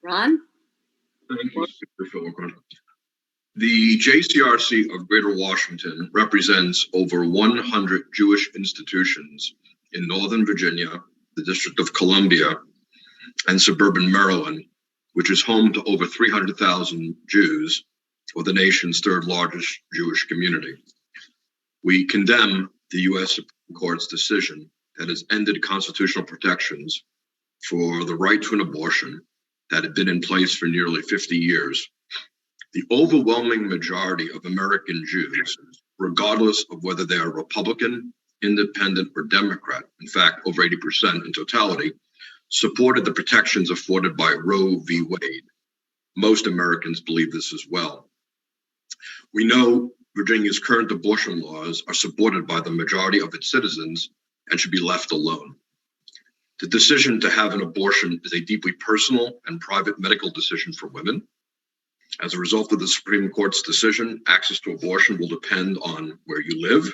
Ron? Thank you, Mr. Philippa. The JCRC of Greater Washington represents over 100 Jewish institutions in Northern Virginia, the District of Columbia, and suburban Maryland, which is home to over 300,000 Jews, or the nation's third largest Jewish community. We condemn the U.S. Supreme Court's decision that has ended constitutional protections for the right to an abortion that had been in place for nearly 50 years. The overwhelming majority of American Jews, regardless of whether they are Republican, Independent, or Democrat, in fact, over 80% in totality, supported the protections afforded by Roe v. Wade. Most Americans believe this as well. We know Virginia's current abortion laws are supported by the majority of its citizens and should be left alone. The decision to have an abortion is a deeply personal and private medical decision for women. As a result of the Supreme Court's decision, access to abortion will depend on where you live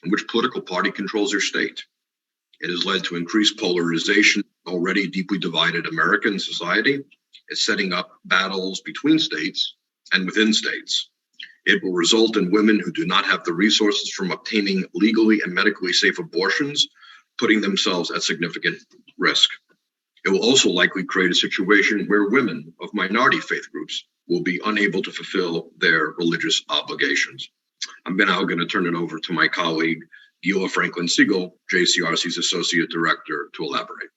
and which political party controls your state. It has led to increased polarization in already deeply divided American society. It's setting up battles between states and within states. It will result in women who do not have the resources from obtaining legally and medically safe abortions, putting themselves at significant risk. It will also likely create a situation where women of minority faith groups will be unable to fulfill their religious obligations. I'm now going to turn it over to my colleague, Gila Franklin Siegel, JCRC's Associate Director, to elaborate.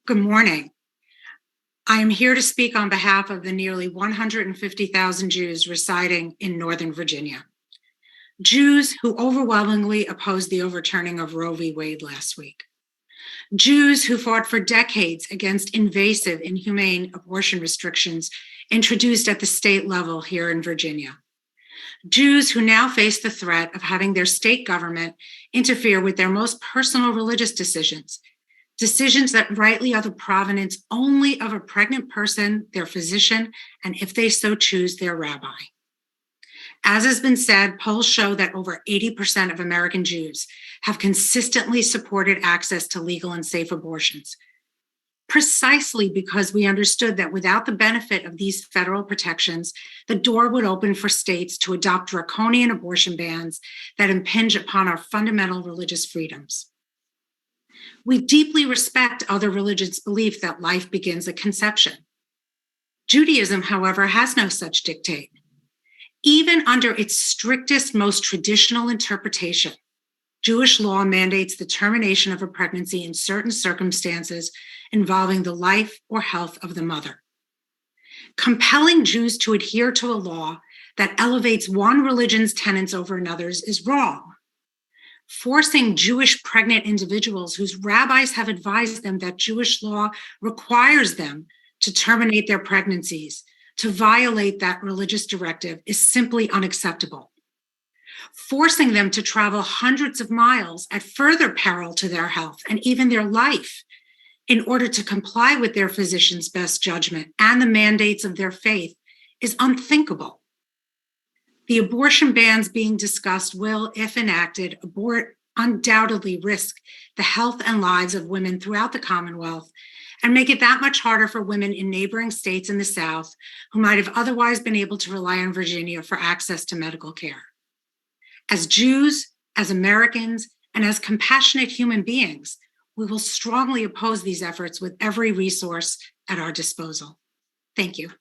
Good morning. I am here to speak on behalf of the nearly 150,000 Jews residing in Northern Virginia. Jews who overwhelmingly opposed the overturning of Roe v. Wade last week. Jews who fought for decades against invasive, inhumane abortion restrictions introduced at the state level here in Virginia. Jews who now face the threat of having their state government interfere with their most personal religious decisions, decisions that rightly are the provenance only of a pregnant person, their physician, and if they so choose, their rabbi. As has been said, polls show that over 80% of American Jews have consistently supported access to legal and safe abortions, precisely because we understood that without the benefit of these federal protections, the door would open for states to adopt draconian abortion bans that impinge upon our fundamental religious freedoms. We deeply respect other religions' belief that life begins at conception. Judaism, however, has no such dictate. Even under its strictest, most traditional interpretation, Jewish law mandates the termination of a pregnancy in certain circumstances involving the life or health of the mother. Compelling Jews to adhere to a law that elevates one religion's tenets over another's is wrong. Forcing Jewish pregnant individuals whose rabbis have advised them that Jewish law requires them to terminate their pregnancies to violate that religious directive is simply unacceptable. Forcing them to travel hundreds of miles at further peril to their health and even their life in order to comply with their physician's best judgment and the mandates of their faith is unthinkable. The abortion bans being discussed will, if enacted, undoubtedly risk the health and lives of women throughout the Commonwealth and make it that much harder for women in neighboring states in the South who might have otherwise been able to rely on Virginia for access to medical care. As Jews, as Americans, and as compassionate human beings, we will strongly oppose these efforts with every resource at our disposal. Thank you.